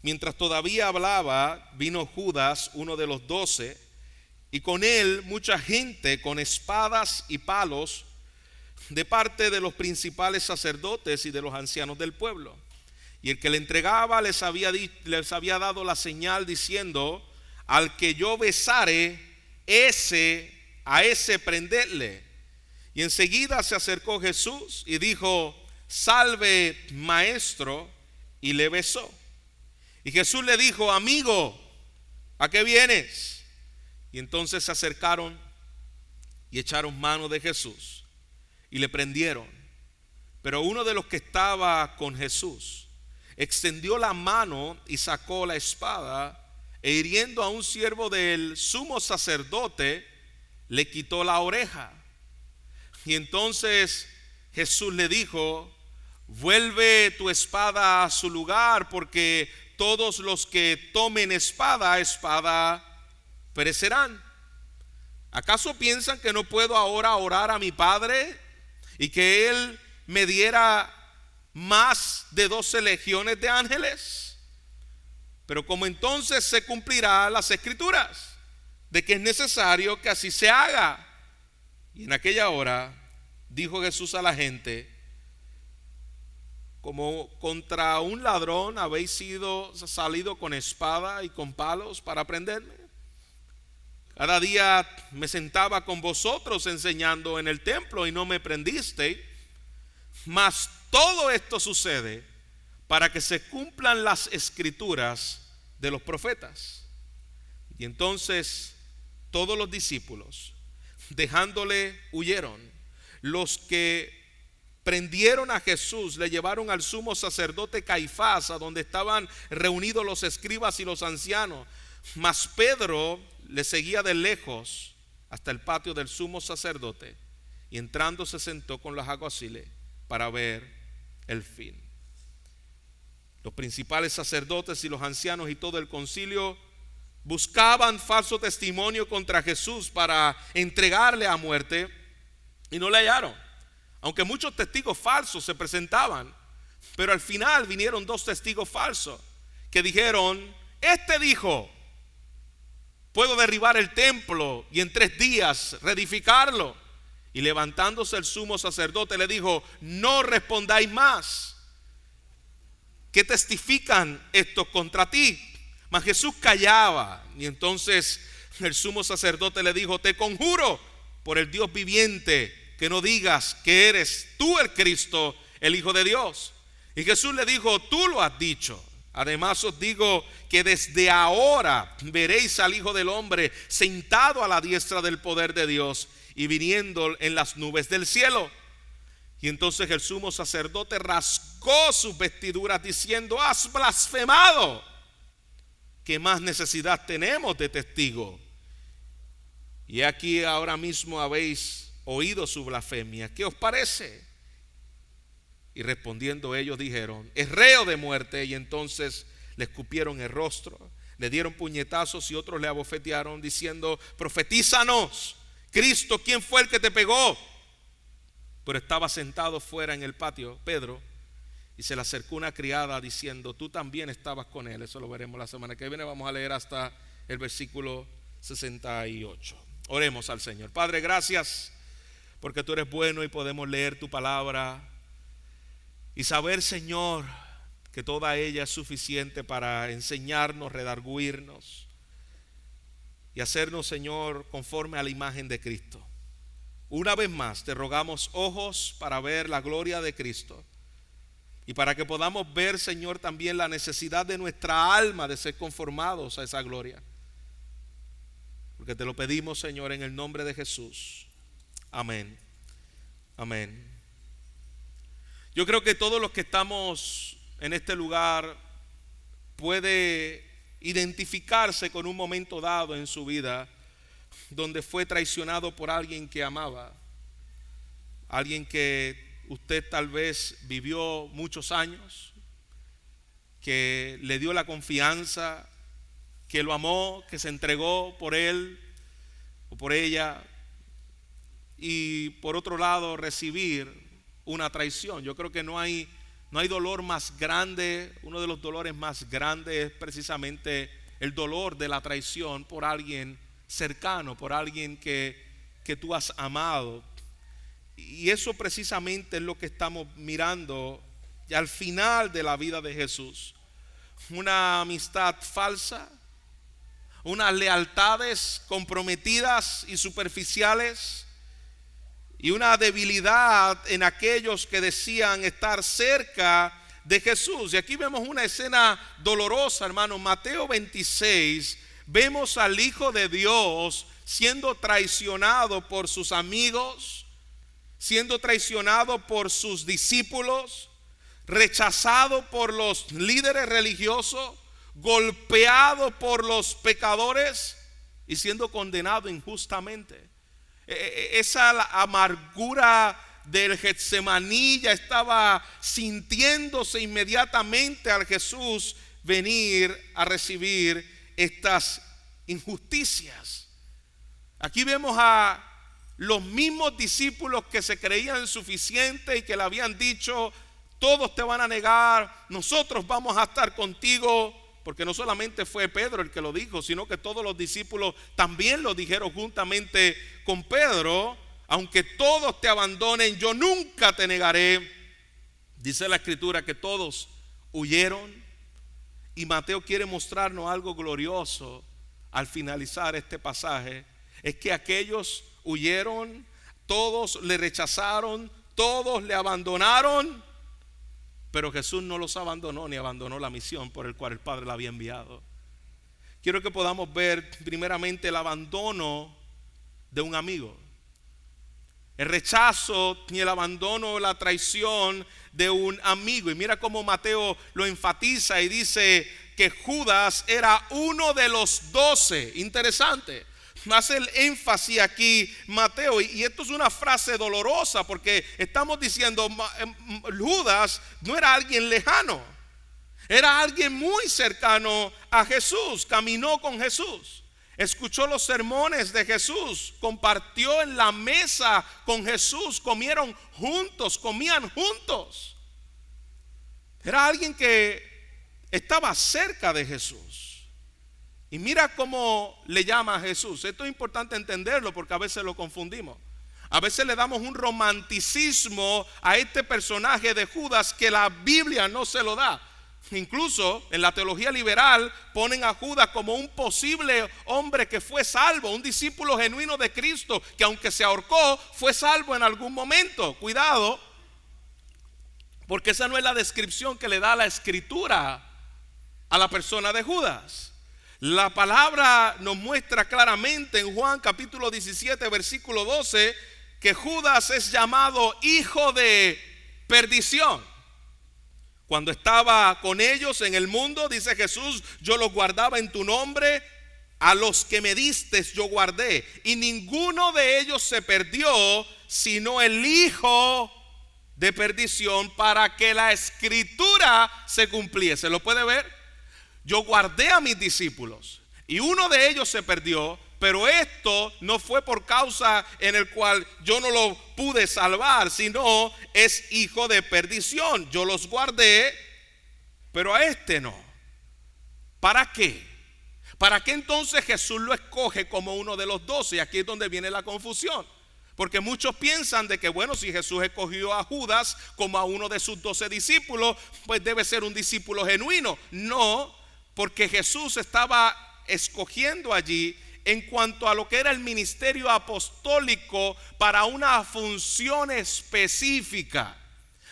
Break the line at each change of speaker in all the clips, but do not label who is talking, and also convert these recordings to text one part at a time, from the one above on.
Mientras todavía hablaba, vino Judas, uno de los 12, y con él mucha gente con espadas y palos de parte de los principales sacerdotes y de los ancianos del pueblo. Y el que le entregaba les había dado la señal diciendo: al que yo besare, a ese prendedle. Y enseguida se acercó Jesús y dijo: salve, maestro, y le besó. Y Jesús le dijo: amigo, ¿a qué vienes? Y entonces se acercaron y echaron mano de Jesús y le prendieron. Pero uno de los que estaba con Jesús extendió la mano y sacó la espada, e hiriendo a un siervo del sumo sacerdote, le quitó la oreja. Y entonces Jesús le dijo: vuelve tu espada a su lugar, porque todos los que tomen espada perecerán. ¿Acaso piensan que no puedo ahora orar a mi Padre y que Él me diera más de 12 legiones de ángeles? Pero como entonces se cumplirá las escrituras de que es necesario que así se haga. Y en aquella hora dijo Jesús a la gente: como contra un ladrón habéis salido con espada y con palos para prenderme. Cada día me sentaba con vosotros enseñando en el templo y no me prendisteis. Mas todo esto sucede para que se cumplan las escrituras de los profetas. Y entonces todos los discípulos, dejándole, huyeron. Los que prendieron a Jesús le llevaron al sumo sacerdote Caifás, a donde estaban reunidos los escribas y los ancianos. Mas Pedro le seguía de lejos hasta el patio del sumo sacerdote, y entrando se sentó con los alguaciles para ver el fin. Los principales sacerdotes y los ancianos y todo el concilio buscaban falso testimonio contra Jesús para entregarle a muerte, y no le hallaron, aunque muchos testigos falsos se presentaban. Pero al final vinieron 2 testigos falsos que dijeron: este dijo: puedo derribar el templo y en 3 días reedificarlo. Y levantándose el sumo sacerdote le dijo: no respondáis más. ¿Qué testifican estos contra ti? Mas Jesús callaba. Y entonces el sumo sacerdote le dijo: te conjuro por el Dios viviente que no digas que eres tú el Cristo, el Hijo de Dios. Y Jesús le dijo: tú lo has dicho. Además os digo que desde ahora veréis al Hijo del Hombre sentado a la diestra del poder de Dios y viniendo en las nubes del cielo. Y entonces el sumo sacerdote rasgó sus vestiduras diciendo: has blasfemado. ¿Qué más necesidad tenemos de testigo? Y aquí ahora mismo habéis oído su blasfemia. ¿Qué os parece? Y respondiendo ellos dijeron: es reo de muerte. Y entonces le escupieron el rostro, le dieron puñetazos y otros le abofetearon diciendo: profetízanos, Cristo, ¿quién fue el que te pegó? Pero estaba sentado fuera en el patio Pedro, y se le acercó una criada diciendo: tú también estabas con él. Eso lo veremos la semana que viene. Vamos a leer hasta el versículo 68. Oremos al Señor. Padre, gracias porque tú eres bueno y podemos leer tu palabra y saber, Señor, que toda ella es suficiente para enseñarnos, redarguirnos y hacernos, Señor, conforme a la imagen de Cristo. Una vez más te rogamos ojos para ver la gloria de Cristo, y para que podamos ver, Señor, también la necesidad de nuestra alma de ser conformados a esa gloria. Porque te lo pedimos, Señor, en el nombre de Jesús. Amén. Amén. Yo creo que todos los que estamos en este lugar puede identificarse con un momento dado en su vida donde fue traicionado por alguien que amaba, alguien que usted tal vez vivió muchos años, que le dio la confianza, que lo amó, que se entregó por él o por ella, y por otro lado recibir una traición. Yo creo que no hay No hay dolor más grande. Uno de los dolores más grandes es precisamente el dolor de la traición por alguien cercano, por alguien que tú has amado. Y eso precisamente es lo que estamos mirando al final de la vida de Jesús. Una amistad falsa, unas lealtades comprometidas y superficiales, y una debilidad en aquellos que decían estar cerca de Jesús. Y aquí vemos una escena dolorosa, hermano. Mateo 26, vemos al Hijo de Dios siendo traicionado por sus amigos, siendo traicionado por sus discípulos, rechazado por los líderes religiosos, golpeado por los pecadores y siendo condenado injustamente. Esa amargura del Getsemaní ya estaba sintiéndose inmediatamente al Jesús venir a recibir estas injusticias. Aquí vemos a los mismos discípulos que se creían suficientes y que le habían dicho: todos te van a negar, nosotros vamos a estar contigo. Porque no solamente fue Pedro el que lo dijo, sino que todos los discípulos también lo dijeron juntamente con Pedro: aunque todos te abandonen, yo nunca te negaré. Dice la Escritura que todos huyeron. Y Mateo quiere mostrarnos algo glorioso al finalizar este pasaje. Es que aquellos huyeron, todos le rechazaron, todos le abandonaron, pero Jesús no los abandonó ni abandonó la misión por el cual el Padre la había enviado. Quiero que podamos ver primeramente el abandono de un amigo, el rechazo y el abandono, la traición de un amigo. Y mira cómo Mateo lo enfatiza y dice que Judas era uno de los 12. Interesante. Hace el énfasis aquí Mateo, y esto es una frase dolorosa porque estamos diciendo Judas no era alguien lejano, era alguien muy cercano a Jesús. Caminó con Jesús, escuchó los sermones de Jesús, compartió en la mesa con Jesús, comieron juntos, comían juntos. Era alguien que estaba cerca de Jesús. Y mira cómo le llama a Jesús. Esto es importante entenderlo porque a veces lo confundimos. A veces le damos un romanticismo a este personaje de Judas que la Biblia no se lo da. Incluso en la teología liberal ponen a Judas como un posible hombre que fue salvo, un discípulo genuino de Cristo que aunque se ahorcó fue salvo en algún momento. Cuidado, porque esa no es la descripción que le da la Escritura a la persona de Judas. La palabra nos muestra claramente en Juan capítulo 17 versículo 12 que Judas es llamado hijo de perdición. Cuando estaba con ellos en el mundo, dice Jesús: yo los guardaba en tu nombre, a los que me diste yo guardé, y ninguno de ellos se perdió, sino el hijo de perdición, para que la Escritura se cumpliese. ¿Lo puede ver? Yo guardé a mis discípulos y uno de ellos se perdió, pero esto no fue por causa en el cual yo no lo pude salvar, sino es hijo de perdición. Yo los guardé, pero a este no. ¿Para qué? ¿Para qué entonces Jesús lo escoge como uno de los 12? Y aquí es donde viene la confusión. Porque muchos piensan de que, bueno, si Jesús escogió a Judas como a uno de sus 12 discípulos, pues debe ser un discípulo genuino. No, porque Jesús estaba escogiendo allí en cuanto a lo que era el ministerio apostólico para una función específica.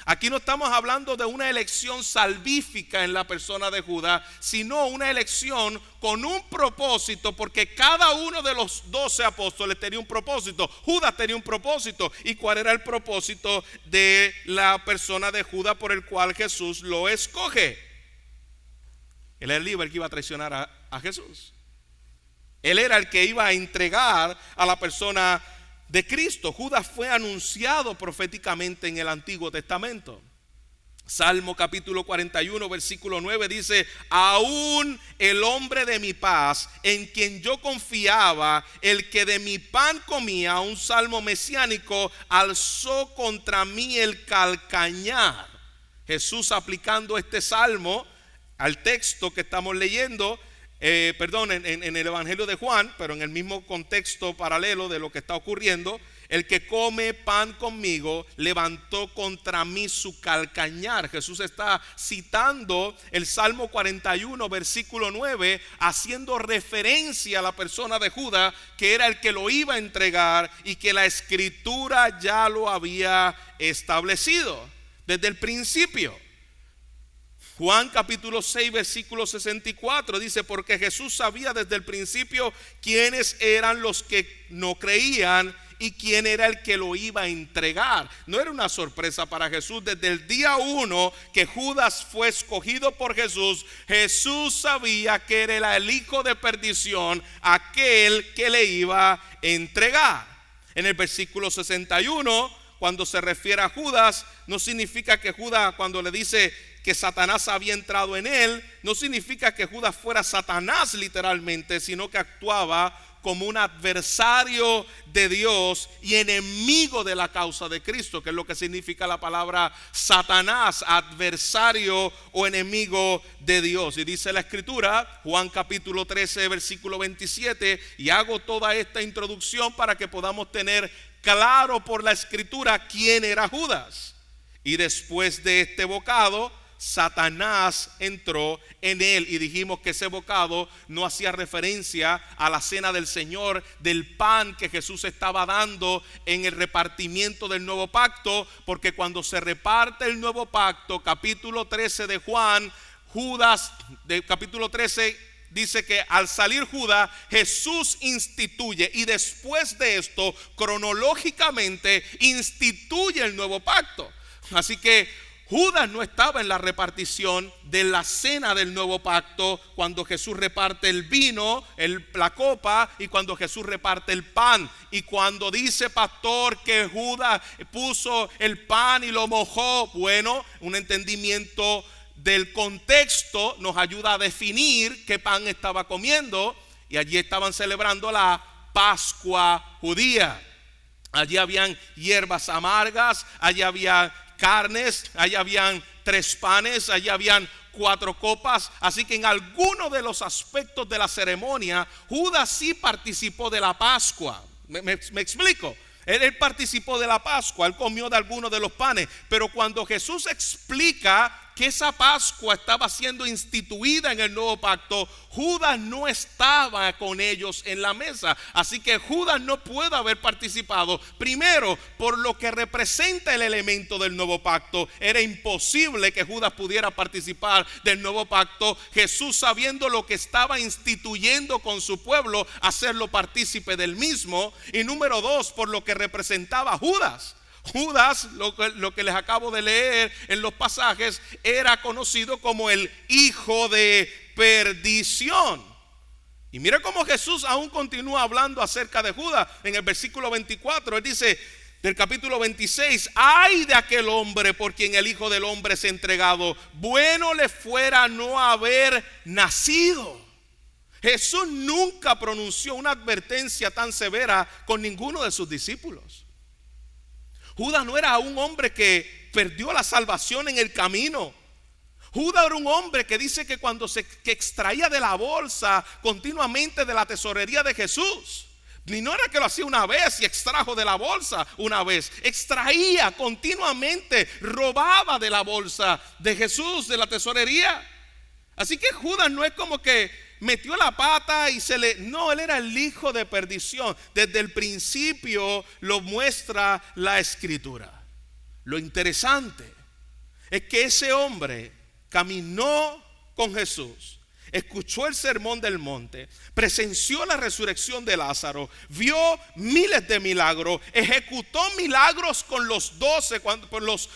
Aquí no estamos hablando de una elección salvífica en la persona de Judas, sino una elección con un propósito, porque cada uno de los 12 apóstoles tenía un propósito. Judas tenía un propósito. ¿Y cuál era el propósito de la persona de Judas por el cual Jesús lo escoge? Él era el líder que iba a traicionar a Jesús. Él era el que iba a entregar a la persona de Cristo. Judas fue anunciado proféticamente en el Antiguo Testamento. Salmo capítulo 41 versículo 9 dice: aún el hombre de mi paz, en quien yo confiaba, el que de mi pan comía, un salmo mesiánico, alzó contra mí el calcañar. Jesús aplicando este salmo al texto que estamos leyendo, en el Evangelio de Juan, pero en el mismo contexto paralelo de lo que está ocurriendo. El que come pan conmigo levantó contra mí su calcañar. Jesús está citando el Salmo 41 versículo 9, haciendo referencia a la persona de Judas, que era el que lo iba a entregar y que la escritura ya lo había establecido desde el principio. Juan capítulo 6 versículo 64 dice: porque Jesús sabía desde el principio quiénes eran los que no creían y quién era el que lo iba a entregar. No era una sorpresa para Jesús. Desde el día 1 que Judas fue escogido por Jesús, Jesús sabía que era el hijo de perdición, aquel que le iba a entregar. En el versículo 61, cuando se refiere a Judas, no significa que Judas, cuando le dice que Satanás había entrado en él, no significa que Judas fuera Satanás literalmente, sino que actuaba como un adversario de Dios y enemigo de la causa de Cristo, que es lo que significa la palabra Satanás, adversario o enemigo de Dios. Y dice la escritura, Juan capítulo 13 versículo 27, y hago toda esta introducción para que podamos tener claro por la escritura quién era Judas. Y después de este bocado, Satanás entró en él, y dijimos que ese bocado no hacía referencia a la cena del Señor, del pan que Jesús estaba dando en el repartimiento del nuevo pacto, porque cuando se reparte el nuevo pacto, capítulo 13 de Juan, Judas, de capítulo 13, dice que al salir Judas, Jesús instituye, y después de esto, cronológicamente, instituye el nuevo pacto. Así que Judas no estaba en la repartición de la cena del nuevo pacto, cuando Jesús reparte el vino, la copa, y cuando Jesús reparte el pan. Y cuando dice pastor que Judas puso el pan y lo mojó, bueno, un entendimiento del contexto nos ayuda a definir qué pan estaba comiendo. Y allí estaban celebrando la Pascua judía. Allí habían hierbas amargas, allí había carnes, allá habían 3 panes, allá habían 4 copas. Así que en alguno de los aspectos de la ceremonia, Judas sí participó de la Pascua. ¿Me explico? Él participó de la Pascua, él comió de algunos de los panes. Pero cuando Jesús explica que esa Pascua estaba siendo instituida en el nuevo pacto, Judas no estaba con ellos en la mesa. Así que Judas no puede haber participado. Primero, por lo que representa el elemento del nuevo pacto. Era imposible que Judas pudiera participar del nuevo pacto. Jesús, sabiendo lo que estaba instituyendo con su pueblo, hacerlo partícipe del mismo. Y número 2, por lo que representaba Judas. Judas, lo que les acabo de leer en los pasajes, era conocido como el hijo de perdición. Y mira cómo Jesús aún continúa hablando acerca de Judas. En el versículo 24, él dice del capítulo 26: ay de aquel hombre por quien el Hijo del Hombre es entregado, bueno le fuera no haber nacido. Jesús nunca pronunció una advertencia tan severa con ninguno de sus discípulos. Judas no era un hombre que perdió la salvación en el camino. Judas era un hombre que dice que cuando que extraía de la bolsa continuamente de la tesorería de Jesús. Ni no era que lo hacía una vez y extrajo de la bolsa una vez. Extraía continuamente, robaba de la bolsa de Jesús, de la tesorería. Así que Judas no es como que metió la pata y no, él era el hijo de perdición. Desde el principio lo muestra la escritura. Lo interesante es que ese hombre caminó con Jesús, escuchó el sermón del monte, presenció la resurrección de Lázaro, vio miles de milagros, ejecutó milagros con los 12,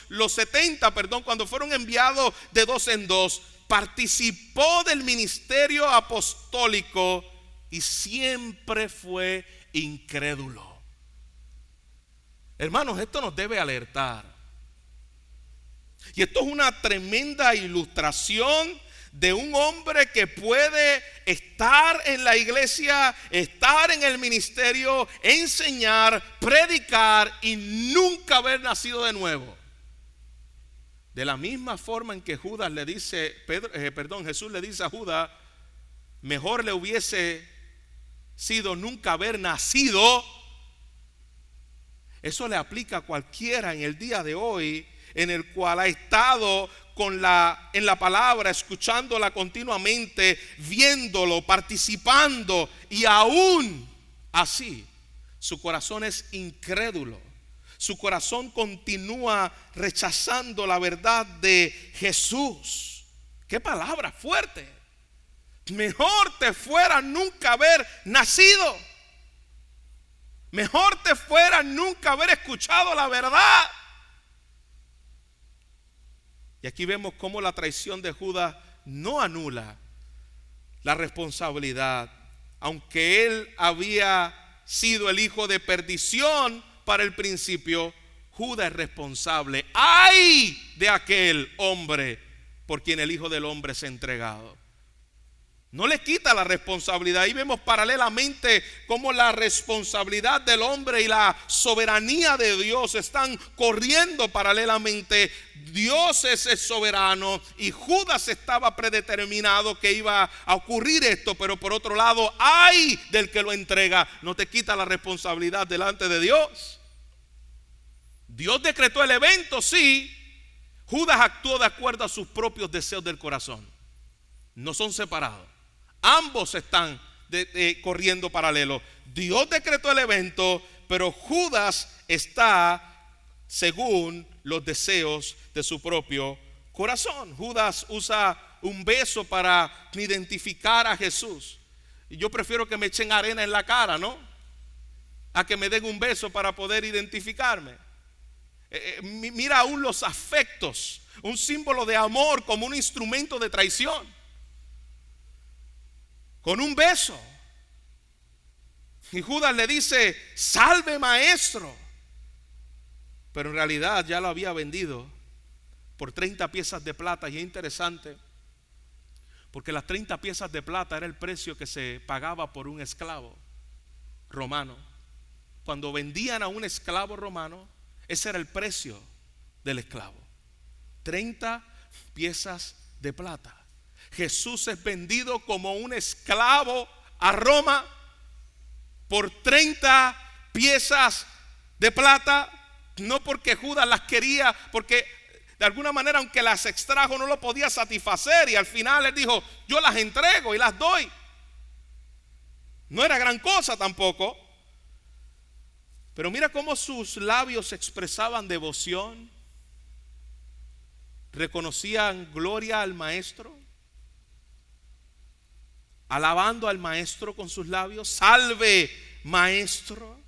los 70, cuando fueron enviados de 2 en 2. Participó del ministerio apostólico y siempre fue incrédulo. Hermanos, esto nos debe alertar. Y esto es una tremenda ilustración de un hombre que puede estar en la iglesia, estar en el ministerio, enseñar, predicar y nunca haber nacido de nuevo. De la misma forma en que Judas le dice, Jesús le dice a Judas, mejor le hubiese sido nunca haber nacido. Eso le aplica a cualquiera en el día de hoy, en el cual ha estado en la palabra, escuchándola continuamente, viéndolo, participando, y aún así su corazón es incrédulo. Su corazón continúa rechazando la verdad de Jesús. ¡Qué palabra fuerte! Mejor te fuera nunca haber nacido. Mejor te fuera nunca haber escuchado la verdad. Y aquí vemos cómo la traición de Judas no anula la responsabilidad. Aunque él había sido el hijo de perdición para el principio, Judas es responsable. ¡Ay de aquel hombre por quien el Hijo del Hombre se ha entregado! No le quita la responsabilidad. Ahí vemos paralelamente cómo la responsabilidad del hombre y la soberanía de Dios están corriendo paralelamente. Dios es el soberano y Judas estaba predeterminado que iba a ocurrir esto, pero por otro lado, ¡ay del que lo entrega! No te quita la responsabilidad delante de Dios. Dios decretó el evento, sí. Judas actuó de acuerdo a sus propios deseos del corazón. No son separados. Ambos están corriendo paralelo. Dios decretó el evento, pero Judas está según los deseos de su propio corazón. Judas usa un beso para identificar a Jesús. Y yo prefiero que me echen arena en la cara, ¿no? A que me den un beso para poder identificarme. Mira aún los afectos, un símbolo de amor como un instrumento de traición. Con un beso. Y Judas le dice, salve maestro. Pero en realidad ya lo había vendido por 30 piezas de plata. Y es interesante porque las 30 piezas de plata era el precio que se pagaba por un esclavo romano. Cuando vendían a un esclavo romano, ese era el precio del esclavo. 30 piezas de plata. Jesús es vendido como un esclavo a Roma por 30 piezas de plata. No porque Judas las quería, porque de alguna manera aunque las extrajo no lo podía satisfacer. Y al final él dijo, yo las entrego y las doy. No era gran cosa tampoco. Pero mira cómo sus labios expresaban devoción. Reconocían gloria al maestro. Alabando al maestro con sus labios. Salve maestro.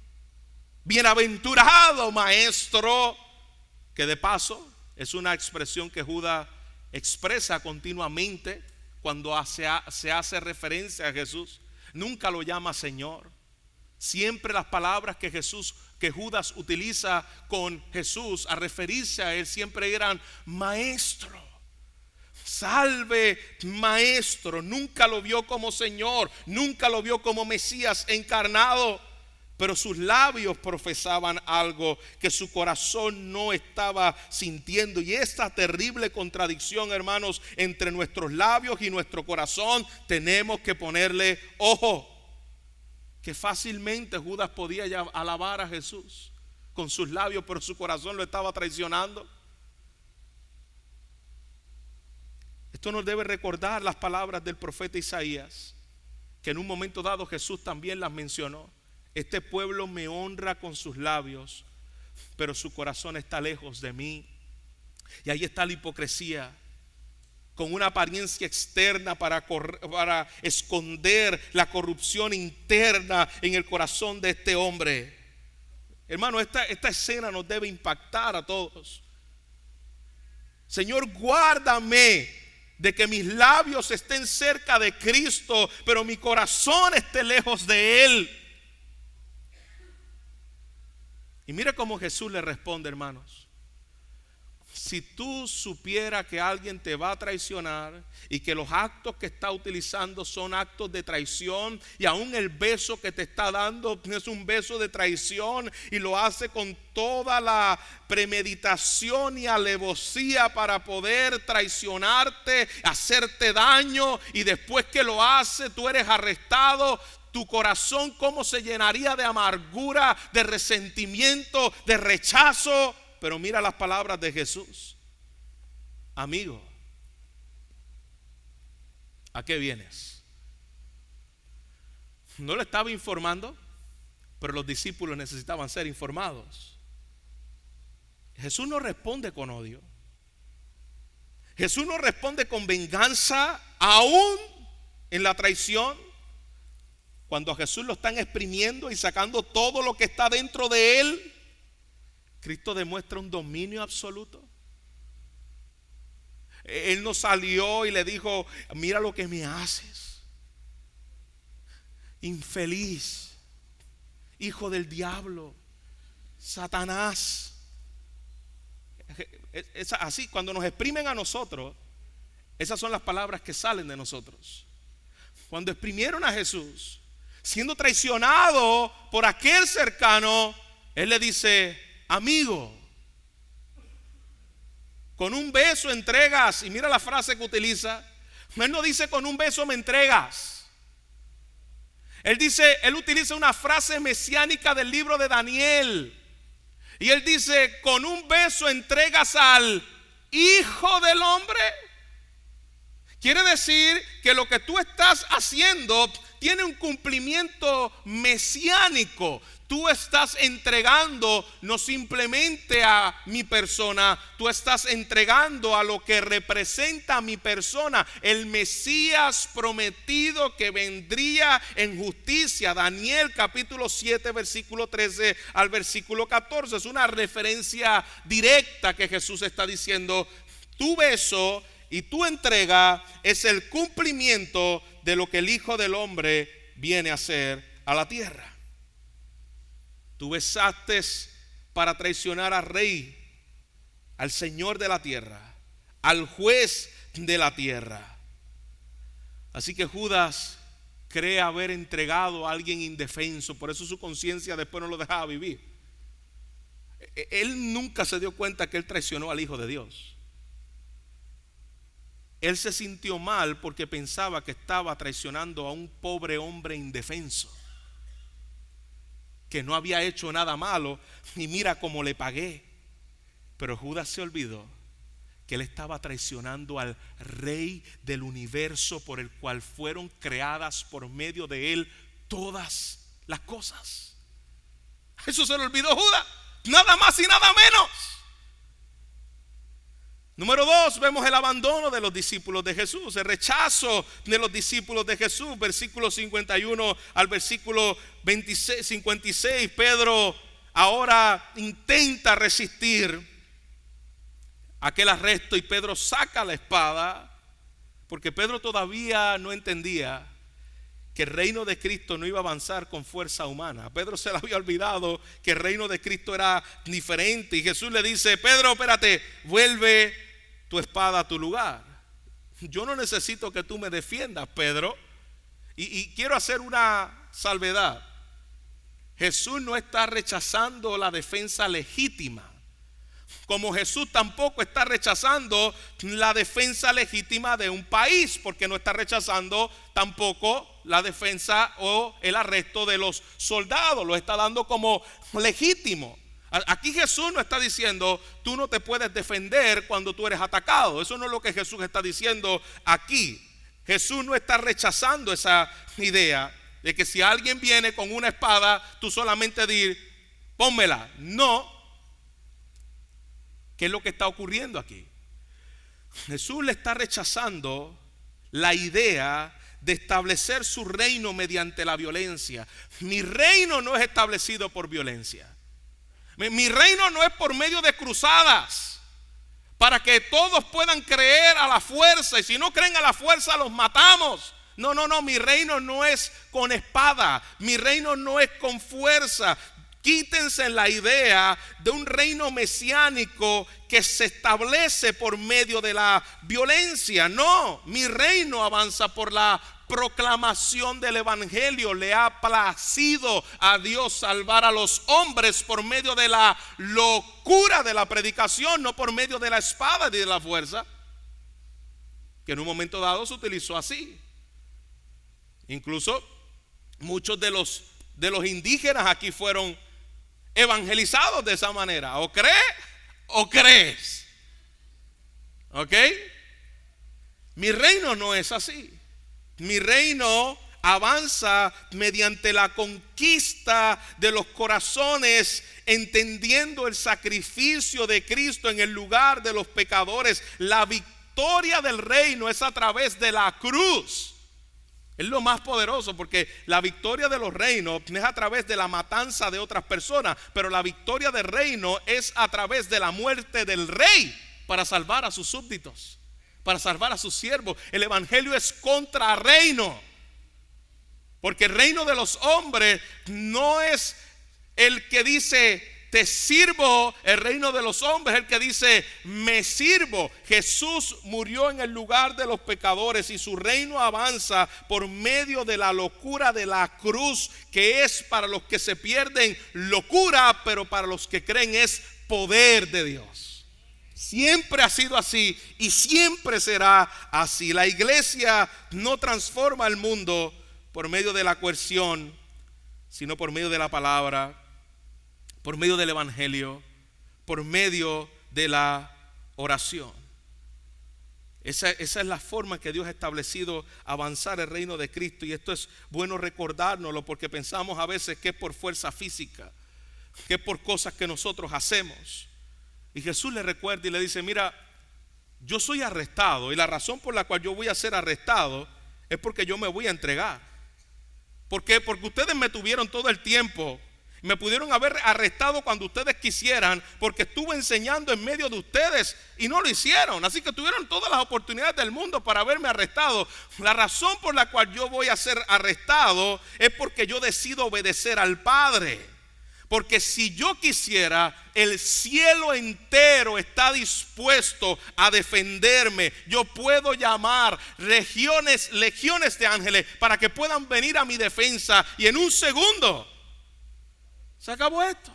Bienaventurado maestro. Que de paso es una expresión que Judas expresa continuamente cuando se hace referencia a Jesús. Nunca lo llama Señor. Siempre las palabras que Judas utiliza con Jesús a referirse a él siempre eran maestro. Salve maestro. Nunca lo vio como Señor, nunca lo vio como Mesías encarnado, pero sus labios profesaban algo que su corazón no estaba sintiendo. Y esta terrible contradicción, hermanos, entre nuestros labios y nuestro corazón, tenemos que ponerle ojo. Que fácilmente Judas podía ya alabar a Jesús con sus labios, pero su corazón lo estaba traicionando. Esto nos debe recordar las palabras del profeta Isaías, que en un momento dado Jesús también las mencionó. Este pueblo me honra con sus labios, pero su corazón está lejos de mí. Y ahí está la hipocresía, con una apariencia externa para esconder la corrupción interna en el corazón de este hombre. Hermano, esta escena nos debe impactar a todos. Señor, guárdame de que mis labios estén cerca de Cristo, pero mi corazón esté lejos de Él. Y mira cómo Jesús le responde, hermanos. Si tú supieras que alguien te va a traicionar y que los actos que está utilizando son actos de traición, y aún el beso que te está dando es un beso de traición, y lo hace con toda la premeditación y alevosía para poder traicionarte, hacerte daño, y después que lo hace tú eres arrestado, tu corazón cómo se llenaría de amargura, de resentimiento, de rechazo. Pero mira las palabras de Jesús. Amigo, ¿a qué vienes? No le estaba informando, pero los discípulos necesitaban ser informados. Jesús no responde con odio. Jesús no responde con venganza, aún en la traición. Cuando a Jesús lo están exprimiendo y sacando todo lo que está dentro de él, Cristo demuestra un dominio absoluto. Él no salió y le dijo: mira lo que me haces, infeliz, hijo del diablo, Satanás. Es así, cuando nos exprimen a nosotros, esas son las palabras que salen de nosotros. Cuando exprimieron a Jesús, siendo traicionado por aquel cercano, Él le dice: amigo, con un beso entregas. Y mira la frase que utiliza. Él no dice: con un beso me entregas. Él utiliza una frase mesiánica del libro de Daniel. Y él dice: con un beso entregas al Hijo del Hombre. Quiere decir que lo que tú estás haciendo tiene un cumplimiento mesiánico. Tú estás entregando no simplemente a mi persona, tú estás entregando a lo que representa a mi persona, el Mesías prometido que vendría en justicia. Daniel capítulo 7 versículo 13 al versículo 14 es una referencia directa que Jesús está diciendo: tu beso y tu entrega es el cumplimiento de lo que el Hijo del Hombre viene a hacer a la tierra. Tú besaste para traicionar al Rey, al Señor de la tierra, al Juez de la tierra. Así que Judas cree haber entregado a alguien indefenso, por eso su conciencia después no lo dejaba vivir. Él nunca se dio cuenta que él traicionó al Hijo de Dios. Él se sintió mal porque pensaba que estaba traicionando a un pobre hombre indefenso, que no había hecho nada malo, y mira cómo le pagué. Pero Judas se olvidó que él estaba traicionando al Rey del universo, por el cual fueron creadas por medio de él todas las cosas. Eso se le olvidó Judas, nada más y nada menos. Número 2, vemos el abandono de los discípulos de Jesús, el rechazo de los discípulos de Jesús. Versículo 51 al versículo 56. Pedro ahora intenta resistir aquel arresto, y Pedro saca la espada, porque Pedro todavía no entendía que el reino de Cristo no iba a avanzar con fuerza humana. A Pedro se le había olvidado que el reino de Cristo era diferente, y Jesús le dice: Pedro, espérate, vuelve tu espada a tu lugar. Yo no necesito que tú me defiendas, Pedro. Y quiero hacer una salvedad. Jesús no está rechazando la defensa legítima, como Jesús tampoco está rechazando la defensa legítima de un país, porque no está rechazando tampoco la defensa o el arresto de los soldados. Lo está dando como legítimo. Aquí Jesús no está diciendo: tú no te puedes defender cuando tú eres atacado. Eso no es lo que Jesús está diciendo aquí. Jesús no está rechazando esa idea de que si alguien viene con una espada, tú solamente dir: pónmela. No. ¿Qué es lo que está ocurriendo aquí? Jesús le está rechazando la idea de establecer su reino mediante la violencia. Mi reino no es establecido por violencia. Mi reino no es por medio de cruzadas para que todos puedan creer a la fuerza, y si no creen a la fuerza los matamos. No, mi reino no es con espada, mi reino no es con fuerza. Quítense la idea de un reino mesiánico que se establece por medio de la violencia. No, mi reino avanza por la proclamación del evangelio. Le ha placido a Dios salvar a los hombres por medio de la locura de la predicación, no por medio de la espada ni de la fuerza, que en un momento dado se utilizó así. Incluso muchos de los indígenas aquí fueron evangelizados de esa manera. O crees o crees. ¿Ok? Mi reino no es así. Mi reino avanza mediante la conquista de los corazones, entendiendo el sacrificio de Cristo en el lugar de los pecadores. La victoria del reino es a través de la cruz. Es lo más poderoso, porque la victoria de los reinos es a través de la matanza de otras personas, pero la victoria del reino es a través de la muerte del rey para salvar a sus súbditos, para salvar a sus siervos. El evangelio es contra reino, porque el reino de los hombres no es el que dice te sirvo. El reino de los hombres es el que dice me sirvo. Jesús murió en el lugar de los pecadores y su reino avanza por medio de la locura de la cruz, que es para los que se pierden locura, pero para los que creen es poder de Dios. Siempre ha sido así y siempre será así. La iglesia no transforma el mundo por medio de la coerción, sino por medio de la palabra, por medio del evangelio, por medio de la oración. Esa es la forma que Dios ha establecido avanzar el reino de Cristo. Y esto es bueno recordárnoslo, porque pensamos a veces que es por fuerza física, que es por cosas que nosotros hacemos. Y Jesús le recuerda y le dice: mira, yo soy arrestado, y la razón por la cual yo voy a ser arrestado es porque yo me voy a entregar. ¿Por qué? Porque ustedes me tuvieron todo el tiempo. Me pudieron haber arrestado cuando ustedes quisieran, porque estuve enseñando en medio de ustedes y no lo hicieron. Así que tuvieron todas las oportunidades del mundo para haberme arrestado. La razón por la cual yo voy a ser arrestado es porque yo decido obedecer al Padre. Porque si yo quisiera, el cielo entero está dispuesto a defenderme. Yo puedo llamar legiones de ángeles para que puedan venir a mi defensa, y en un segundo se acabó esto.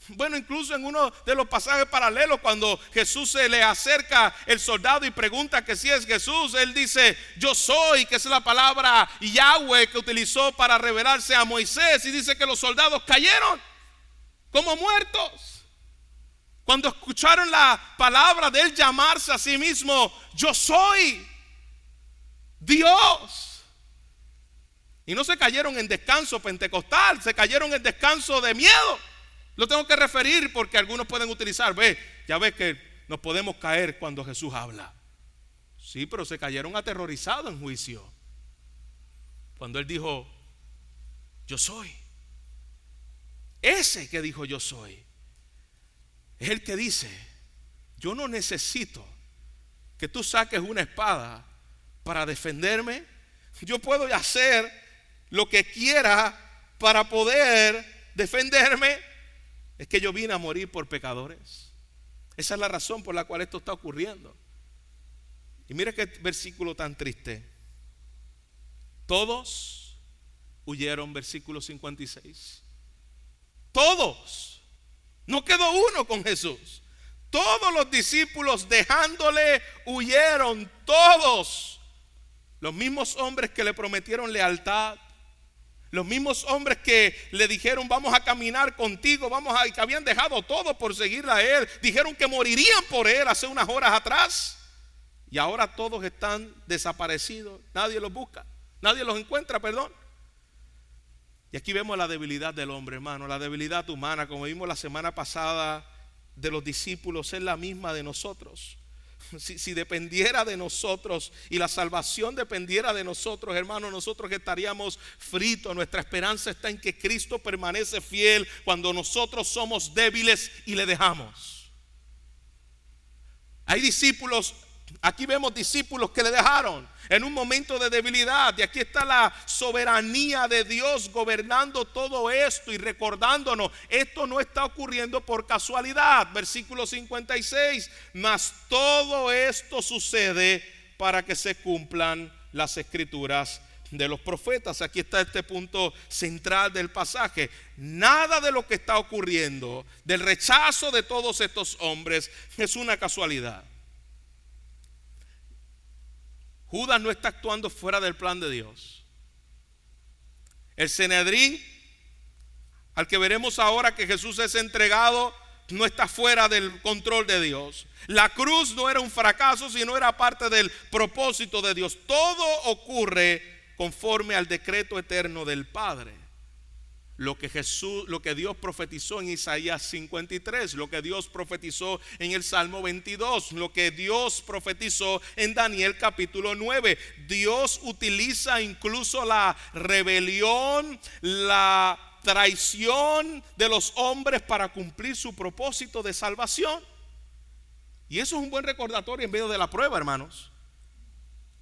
Bueno, incluso en uno de los pasajes paralelos, cuando Jesús se le acerca el soldado y pregunta que si es Jesús, él dice yo soy, que es la palabra Yahweh que utilizó para revelarse a Moisés, y dice que los soldados cayeron como muertos cuando escucharon la palabra de él llamarse a sí mismo yo soy Dios. Y no se cayeron en descanso pentecostal, se cayeron en descanso de miedo. Lo tengo que referir porque algunos pueden utilizar, ya ves que nos podemos caer cuando Jesús habla. Sí, pero se cayeron aterrorizados en juicio cuando él dijo yo soy. Ese que dijo yo soy es el que dice yo no necesito que tú saques una espada para defenderme. Yo puedo hacer lo que quiera para poder defenderme. Es que yo vine a morir por pecadores. Esa es la razón por la cual esto está ocurriendo. Y mira qué versículo tan triste. Todos huyeron, versículo 56. Todos. No quedó uno con Jesús. Todos los discípulos dejándole huyeron. Todos. Los mismos hombres que le prometieron lealtad, los mismos hombres que le dijeron vamos a caminar contigo, que habían dejado todo por seguirle a él, dijeron que morirían por él hace unas horas atrás, y ahora todos están desaparecidos. Nadie los busca, nadie los encuentra, perdón. Y aquí vemos la debilidad del hombre, hermano, la debilidad humana, como vimos la semana pasada de los discípulos, es la misma de nosotros. Si dependiera de nosotros y la salvación dependiera de nosotros, hermanos, nosotros estaríamos fritos. Nuestra esperanza está en que Cristo permanece fiel cuando nosotros somos débiles y le dejamos. Hay discípulos Aquí vemos discípulos que le dejaron en un momento de debilidad. Y aquí está la soberanía de Dios gobernando todo esto y recordándonos, esto no está ocurriendo por casualidad. Versículo 56, mas todo esto sucede para que se cumplan las escrituras de los profetas. Aquí está este punto central del pasaje. Nada de lo que está ocurriendo, del rechazo de todos estos hombres, es una casualidad. Judas no está actuando fuera del plan de Dios. El Sanedrín, al que veremos ahora que Jesús es entregado, no está fuera del control de Dios. La cruz no era un fracaso, sino era parte del propósito de Dios. Todo ocurre conforme al decreto eterno del Padre. Lo que Dios profetizó en Isaías 53, lo que Dios profetizó en el Salmo 22, lo que Dios profetizó en Daniel capítulo 9. Dios utiliza incluso la rebelión, la traición de los hombres para cumplir su propósito de salvación. Y eso es un buen recordatorio en medio de la prueba, hermanos.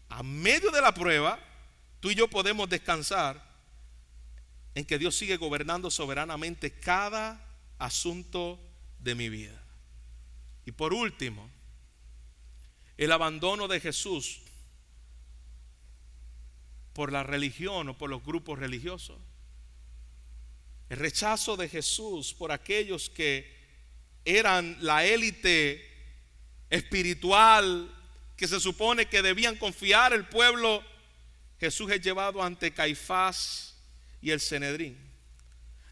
A medio de la prueba, tú y yo podemos descansar en que Dios sigue gobernando soberanamente cada asunto de mi vida. Y por último, el abandono de Jesús por la religión o por los grupos religiosos. El rechazo de Jesús por aquellos que eran la élite espiritual que se supone que debían confiar el pueblo. Jesús es llevado ante Caifás y el Sanedrín,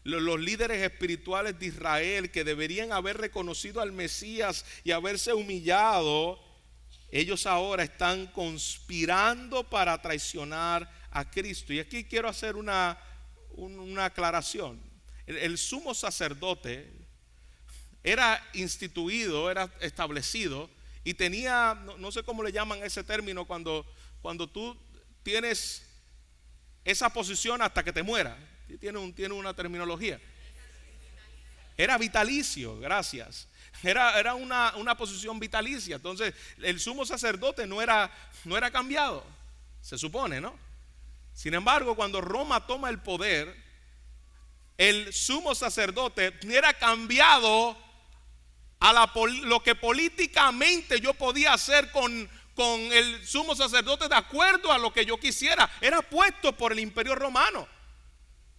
los líderes espirituales de Israel que deberían haber reconocido al Mesías y haberse humillado. Ellos ahora están conspirando para traicionar a Cristo. Y aquí quiero hacer una aclaración. El sumo sacerdote era instituido, era establecido y tenía, no sé cómo le llaman ese término, cuando tú tienes esa posición hasta que te muera. Tiene una terminología. Era vitalicio, gracias. Era una posición vitalicia. Entonces el sumo sacerdote no era cambiado, se supone, ¿no? Sin embargo, cuando Roma toma el poder, el sumo sacerdote era cambiado a lo que políticamente yo podía hacer con el sumo sacerdote de acuerdo a lo que yo quisiera. Era puesto por el imperio romano.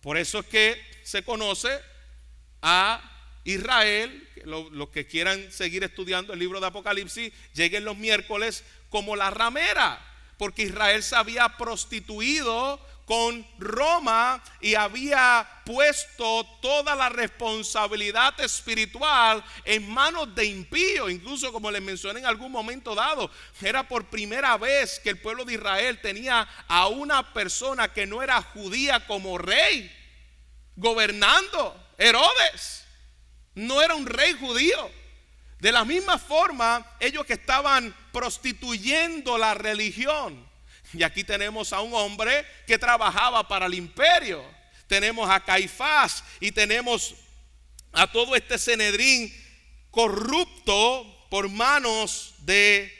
Por eso es que se conoce a Israel, los que quieran seguir estudiando el libro de Apocalipsis, lleguen los miércoles, como la ramera, porque Israel se había prostituido con Roma y había puesto toda la responsabilidad espiritual en manos de impíos. Incluso, como les mencioné en algún momento dado, era por primera vez que el pueblo de Israel tenía a una persona que no era judía como rey gobernando. Herodes no era un rey judío. De la misma forma, ellos que estaban prostituyendo la religión. Y aquí tenemos a un hombre que trabajaba para el imperio. Tenemos a Caifás y tenemos a todo este Sanedrín corrupto por manos de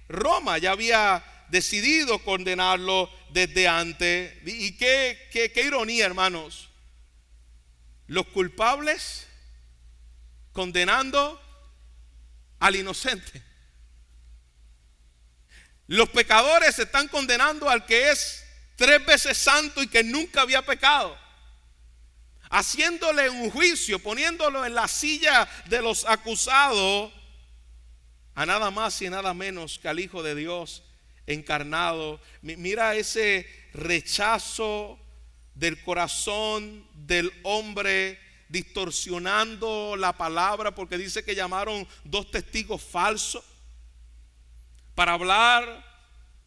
Roma. Ya había decidido condenarlo desde antes. Y qué ironía, hermanos. Los culpables condenando al inocente. Los pecadores están condenando al que es 3 veces santo y que nunca había pecado, haciéndole un juicio, poniéndolo en la silla de los acusados, a nada más y nada menos que al Hijo de Dios encarnado. Mira ese rechazo del corazón del hombre, distorsionando la palabra, porque dice que llamaron 2 testigos falsos para hablar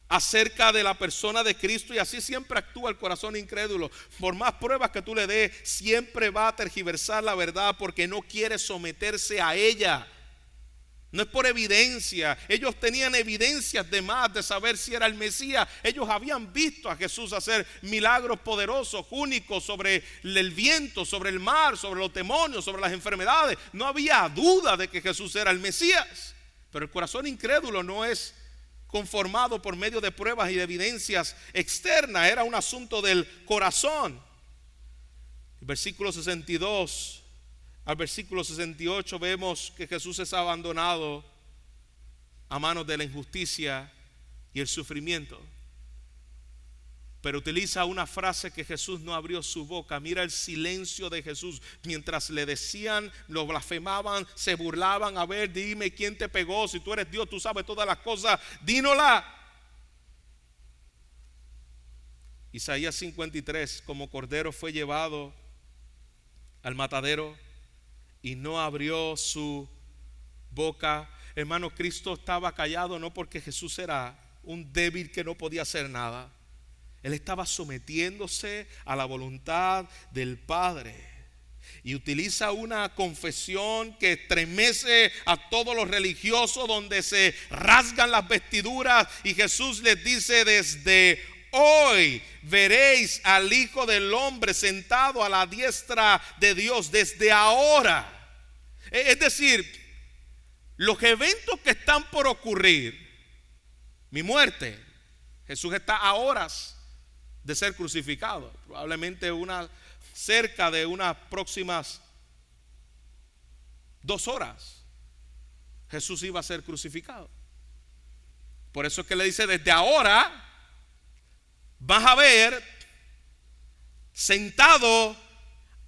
acerca de la persona de Cristo. Y así siempre actúa el corazón incrédulo. Por más pruebas que tú le des, siempre va a tergiversar la verdad, porque no quiere someterse a ella. No es por evidencia. Ellos tenían evidencias de más de saber si era el Mesías. Ellos habían visto a Jesús hacer milagros poderosos, únicos, sobre el viento, sobre el mar, sobre los demonios, sobre las enfermedades. No había duda de que Jesús era el Mesías. Pero el corazón incrédulo no es conformado por medio de pruebas y de evidencias externas, era un asunto del corazón. Versículo 62 al versículo 68 vemos que Jesús es abandonado a manos de la injusticia y el sufrimiento. Pero utiliza una frase que Jesús no abrió su boca. Mira el silencio de Jesús mientras le decían, lo blasfemaban, se burlaban. A ver, dime quién te pegó. Si tú eres Dios, tú sabes todas las cosas, dínosla. Isaías 53, como cordero fue llevado al matadero y no abrió su boca. Hermano, Cristo estaba callado no porque Jesús era un débil que no podía hacer nada. Él estaba sometiéndose a la voluntad del Padre. Y utiliza una confesión que estremece a todos los religiosos, donde se rasgan las vestiduras. Y Jesús les dice: desde hoy veréis al Hijo del Hombre sentado a la diestra de Dios. Desde ahora. Es decir, los eventos que están por ocurrir, mi muerte, Jesús está a horas de ser crucificado, probablemente cerca de unas próximas 2 horas Jesús iba a ser crucificado. Por eso es que le dice: desde ahora vas a ver sentado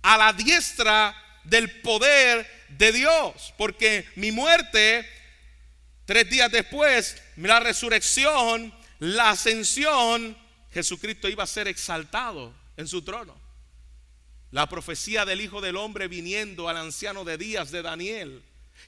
a la diestra del poder de Dios, porque mi muerte, 3 días después, la resurrección, la ascensión, Jesucristo iba a ser exaltado en su trono. La profecía del Hijo del Hombre viniendo al anciano de días de Daniel.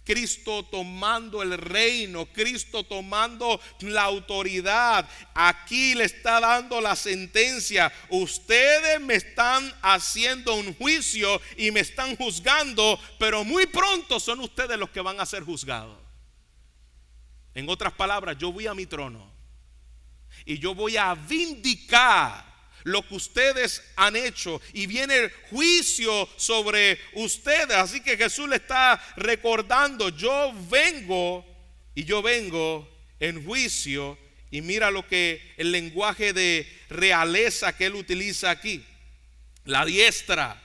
Cristo tomando el reino, Cristo tomando la autoridad. Aquí le está dando la sentencia: ustedes me están haciendo un juicio y me están juzgando, pero muy pronto son ustedes los que van a ser juzgados. En otras palabras, yo voy a mi trono y yo voy a vindicar lo que ustedes han hecho, y viene el juicio sobre ustedes. Así que Jesús le está recordando: yo vengo en juicio. Y mira lo que el lenguaje de realeza que él utiliza aquí. La diestra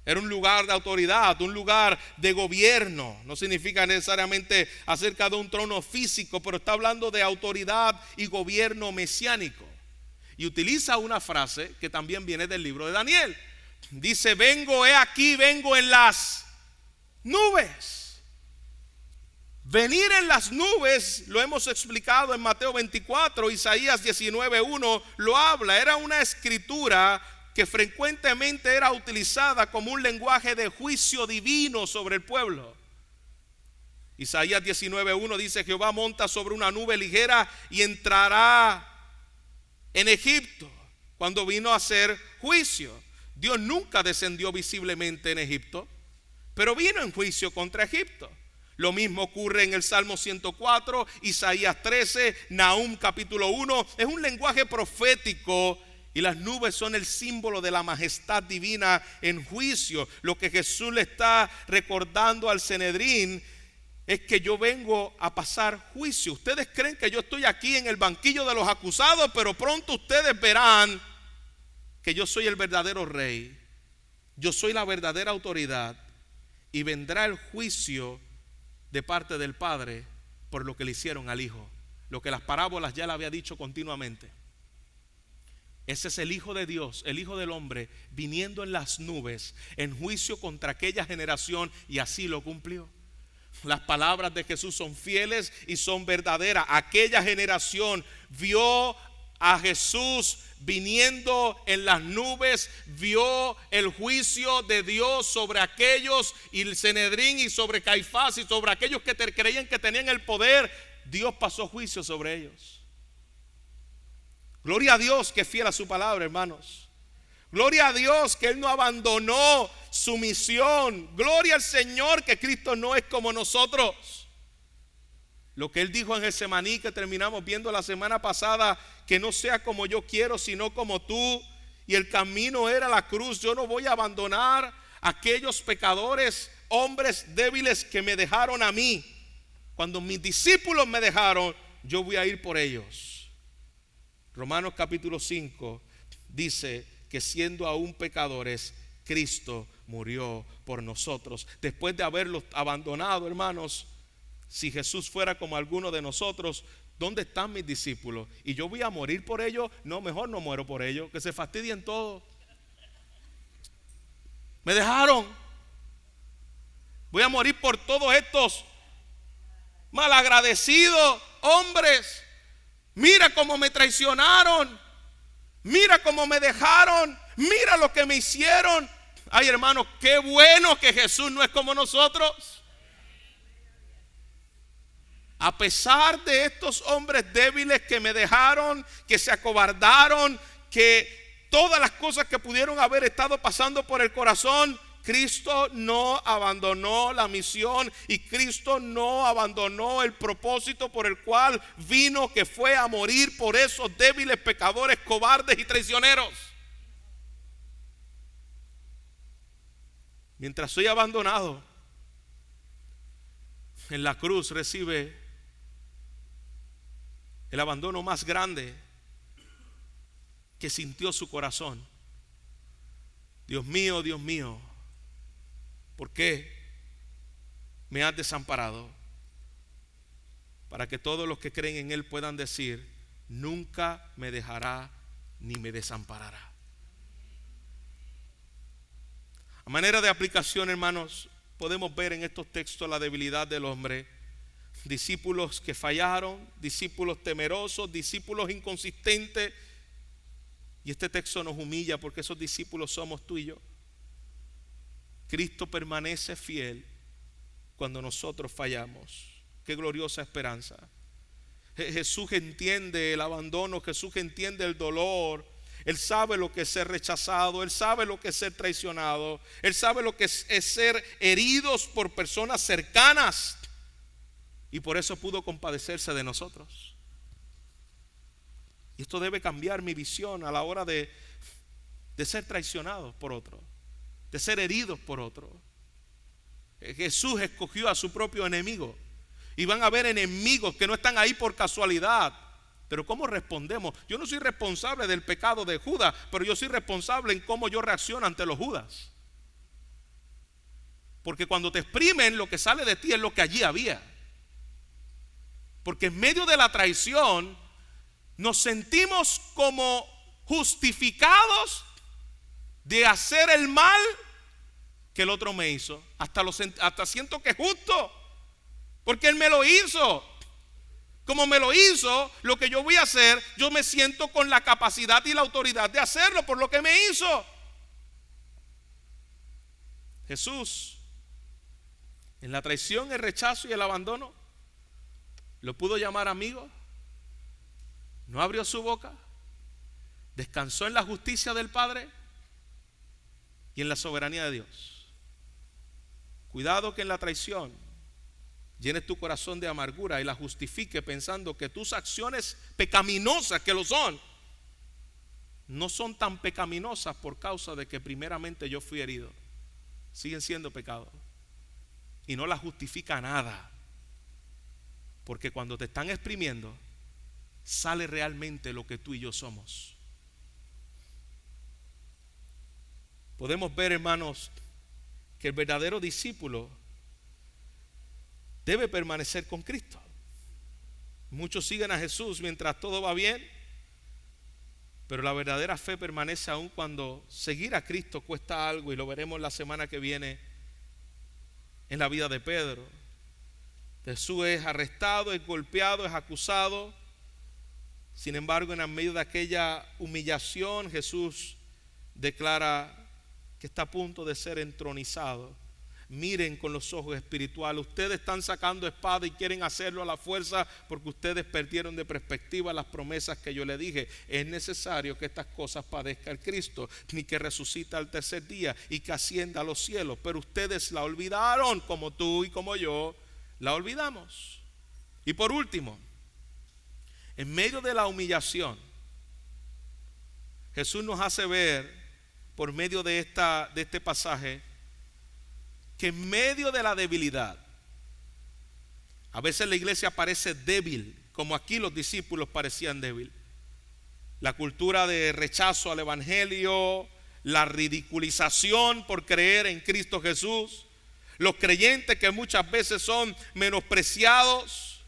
era un lugar de autoridad, un lugar de gobierno. No significa necesariamente acerca de un trono físico, pero está hablando de autoridad y gobierno mesiánico. Y utiliza una frase que también viene del libro de Daniel. Dice: vengo, he aquí, vengo en las nubes. Venir en las nubes lo hemos explicado en Mateo 24, Isaías 19:1 lo habla. Era una escritura que frecuentemente era utilizada como un lenguaje de juicio divino sobre el pueblo. Isaías 19:1 dice: Jehová monta sobre una nube ligera y entrará en Egipto, cuando vino a hacer juicio. Dios nunca descendió visiblemente en Egipto, pero vino en juicio contra Egipto. Lo mismo ocurre en el Salmo 104, Isaías 13, Nahum capítulo 1. Es un lenguaje profético, y las nubes son el símbolo de la majestad divina en juicio. Lo que Jesús le está recordando al Sanedrín es que yo vengo a pasar juicio. Ustedes creen que yo estoy aquí en el banquillo de los acusados, pero pronto ustedes verán que yo soy el verdadero rey. Yo soy la verdadera autoridad, y vendrá el juicio de parte del Padre por lo que le hicieron al Hijo. Lo que las parábolas ya le había dicho continuamente. Ese es el Hijo de Dios, el Hijo del Hombre, viniendo en las nubes en juicio contra aquella generación, y así lo cumplió. Las palabras de Jesús son fieles y son verdaderas. Aquella generación vio a Jesús viniendo en las nubes, vio el juicio de Dios sobre aquellos, y el Sanedrín, y sobre Caifás, y sobre aquellos que creían que tenían el poder. Dios pasó juicio sobre ellos. Gloria a Dios, que es fiel a su palabra, hermanos. Gloria a Dios que Él no abandonó su misión. Gloria al Señor que Cristo no es como nosotros. Lo que Él dijo en Getsemaní, que terminamos viendo la semana pasada: que no sea como yo quiero, sino como tú. Y el camino era la cruz. Yo no voy a abandonar a aquellos pecadores, hombres débiles que me dejaron a mí. Cuando mis discípulos me dejaron, yo voy a ir por ellos. Romanos capítulo 5 dice que siendo aún pecadores, Cristo murió por nosotros. Después de haberlos abandonado, hermanos, si Jesús fuera como alguno de nosotros, ¿dónde están mis discípulos? Y yo voy a morir por ellos. No, mejor no muero por ellos, que se fastidien todos. Me dejaron. Voy a morir por todos estos malagradecidos hombres. Mira cómo me traicionaron. Mira cómo me dejaron. Mira lo que me hicieron. Ay, hermanos, qué bueno que Jesús no es como nosotros. A pesar de estos hombres débiles que me dejaron, que se acobardaron, que todas las cosas que pudieron haber estado pasando por el corazón, Cristo no abandonó la misión y Cristo no abandonó el propósito por el cual vino, que fue a morir por esos débiles pecadores, cobardes y traicioneros. Mientras soy abandonado, en la cruz recibe el abandono más grande que sintió su corazón. Dios mío, ¿por qué me has desamparado? Para que todos los que creen en Él puedan decir: nunca me dejará ni me desamparará. A manera de aplicación, hermanos, podemos ver en estos textos la debilidad del hombre. Discípulos que fallaron, discípulos temerosos, discípulos inconsistentes. Y este texto nos humilla porque esos discípulos somos tú y yo. Cristo permanece fiel cuando nosotros fallamos. Qué gloriosa esperanza. Jesús entiende el abandono, Jesús entiende el dolor. Él sabe lo que es ser rechazado, Él sabe lo que es ser traicionado, Él sabe lo que es ser heridos por personas cercanas. Y por eso pudo compadecerse de nosotros. Y esto debe cambiar mi visión a la hora de ser traicionados por otro, de ser heridos por otro. Jesús escogió a su propio enemigo. Y van a haber enemigos que no están ahí por casualidad. Pero ¿cómo respondemos? Yo no soy responsable del pecado de Judas, pero yo soy responsable en cómo yo reacciono ante los Judas. Porque cuando te exprimen, lo que sale de ti es lo que allí había. Porque en medio de la traición nos sentimos como justificados de hacer el mal que el otro me hizo. Hasta siento que es justo, porque él me lo hizo. Como me lo hizo, lo que yo voy a hacer, yo me siento con la capacidad y la autoridad de hacerlo por lo que me hizo. Jesús, en la traición, el rechazo y el abandono, lo pudo llamar amigo. No abrió su boca. Descansó en la justicia del Padre y en la soberanía de Dios. Cuidado que en la traición llenes tu corazón de amargura y la justifique pensando que tus acciones pecaminosas, que lo son, no son tan pecaminosas por causa de que primeramente yo fui herido. Siguen siendo pecado. Y no la justifica nada. Porque cuando te están exprimiendo, sale realmente lo que tú y yo somos. Podemos ver, hermanos, que el verdadero discípulo debe permanecer con Cristo. Muchos siguen a Jesús mientras todo va bien, pero la verdadera fe permanece aún cuando seguir a Cristo cuesta algo, y lo veremos la semana que viene en la vida de Pedro. Jesús es arrestado, es golpeado, es acusado. Sin embargo, en el medio de aquella humillación, Jesús declara que está a punto de ser entronizado. Miren con los ojos espirituales. Ustedes están sacando espada y quieren hacerlo a la fuerza porque ustedes perdieron de perspectiva las promesas que yo le dije. Es necesario que estas cosas padezca el Cristo, ni que resucita al tercer día y que ascienda a los cielos. Pero ustedes la olvidaron, como tú y como yo la olvidamos. Y por último, en medio de la humillación, Jesús nos hace ver por medio de este pasaje que en medio de la debilidad, a veces la iglesia parece débil, como aquí los discípulos parecían débiles. La cultura de rechazo al evangelio, la ridiculización por creer en Cristo Jesús, los creyentes que muchas veces son menospreciados.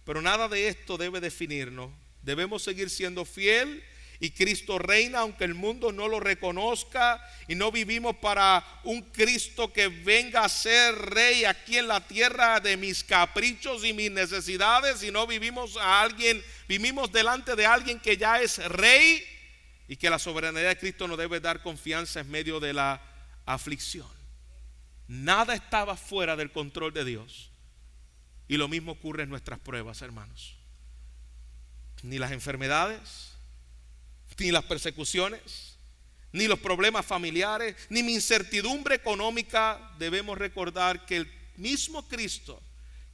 Pero nada de esto debe definirnos. Debemos seguir siendo fiel y Cristo reina aunque el mundo no lo reconozca, y no vivimos para un Cristo que venga a ser rey aquí en la tierra de mis caprichos y mis necesidades, sino vivimos delante de alguien que ya es rey, y que la soberanía de Cristo nos debe dar confianza en medio de la aflicción. Nada estaba fuera del control de Dios, y lo mismo ocurre en nuestras pruebas, hermanos. Ni las enfermedades, ni las persecuciones, ni los problemas familiares, ni mi incertidumbre económica. Debemos recordar que el mismo Cristo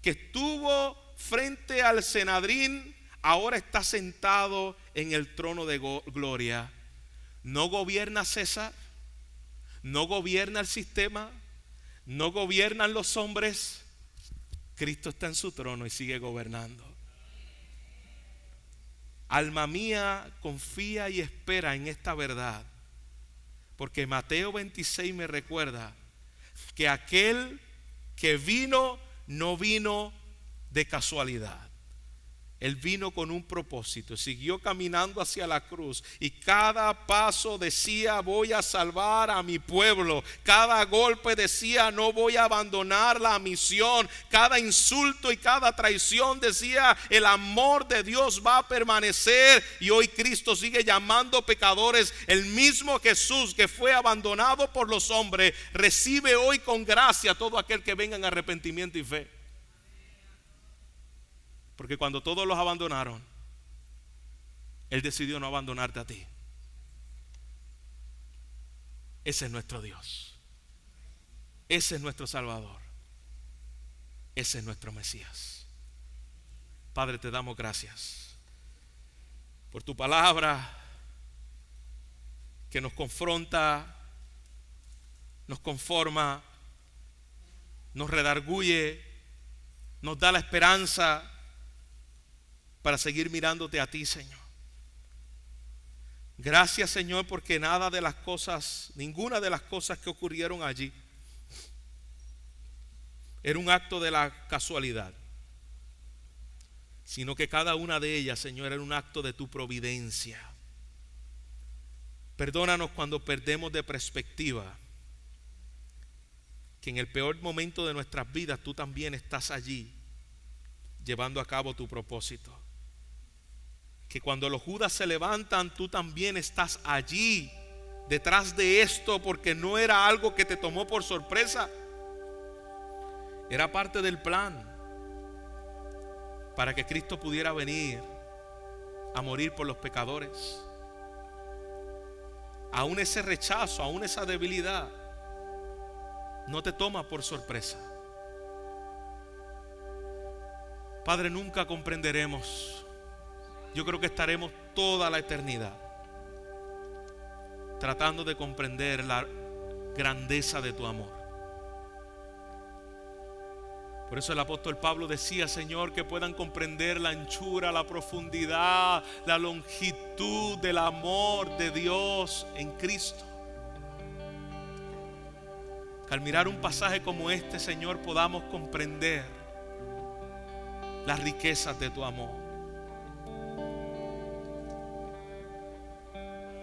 que estuvo frente al Sanedrín ahora está sentado en el trono de gloria. No gobierna César, no gobierna el sistema, no gobiernan los hombres. Cristo está en su trono y sigue gobernando. Alma mía, confía y espera en esta verdad, porque Mateo 26 me recuerda que aquel que vino no vino de casualidad. Él vino con un propósito, siguió caminando hacia la cruz, y cada paso decía: voy a salvar a mi pueblo. Cada golpe decía: no voy a abandonar la misión. Cada insulto y cada traición decía: el amor de Dios va a permanecer. Y hoy Cristo sigue llamando pecadores. El mismo Jesús que fue abandonado por los hombres recibe hoy con gracia a todo aquel que venga en arrepentimiento y fe. Porque cuando todos los abandonaron, Él decidió no abandonarte a ti. Ese es nuestro Dios. Ese es nuestro Salvador. Ese es nuestro Mesías. Padre, te damos gracias por tu palabra que nos confronta, nos conforma, nos redarguye, nos da la esperanza para seguir mirándote a ti, Señor. Gracias, Señor, porque ninguna de las cosas que ocurrieron allí era un acto de la casualidad, sino que cada una de ellas, Señor, era un acto de tu providencia. Perdónanos cuando perdemos de perspectiva que en el peor momento de nuestras vidas tú también estás allí llevando a cabo tu propósito. Que cuando los Judas se levantan, tú también estás allí detrás de esto, porque no era algo que te tomó por sorpresa. Era parte del plan para que Cristo pudiera venir a morir por los pecadores. Aún ese rechazo, aún esa debilidad no te toma por sorpresa. Padre, nunca comprenderemos. Yo creo que estaremos toda la eternidad tratando de comprender la grandeza de tu amor. Por eso el apóstol Pablo decía: Señor, que puedan comprender la anchura, la profundidad, la longitud del amor de Dios en Cristo. Que al mirar un pasaje como este, Señor, podamos comprender las riquezas de tu amor.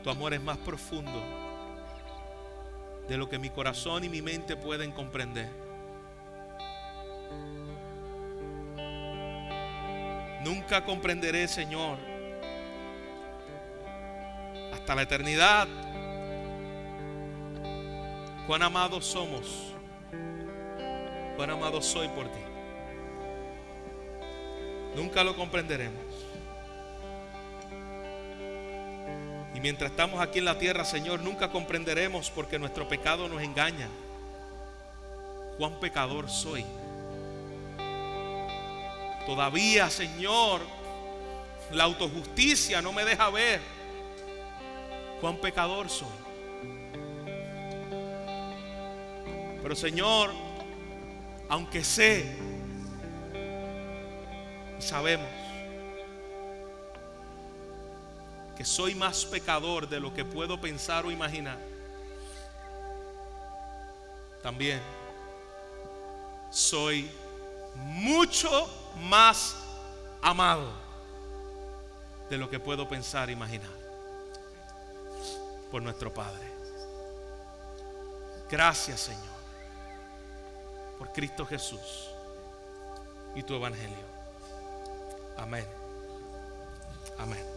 Tu amor es más profundo de lo que mi corazón y mi mente pueden comprender. Nunca comprenderé, Señor, hasta la eternidad, cuán amados somos, cuán amados soy por ti. Nunca lo comprenderemos. Y mientras estamos aquí en la tierra, Señor, nunca comprenderemos, porque nuestro pecado nos engaña. Cuán pecador soy. Todavía, Señor, la autojusticia no me deja ver cuán pecador soy. Pero, Señor, aunque sé sabemos que soy más pecador de lo que puedo pensar o imaginar, también soy mucho más amado de lo que puedo pensar e imaginar por nuestro Padre. Gracias, Señor, por Cristo Jesús y tu evangelio. Amén. Amén.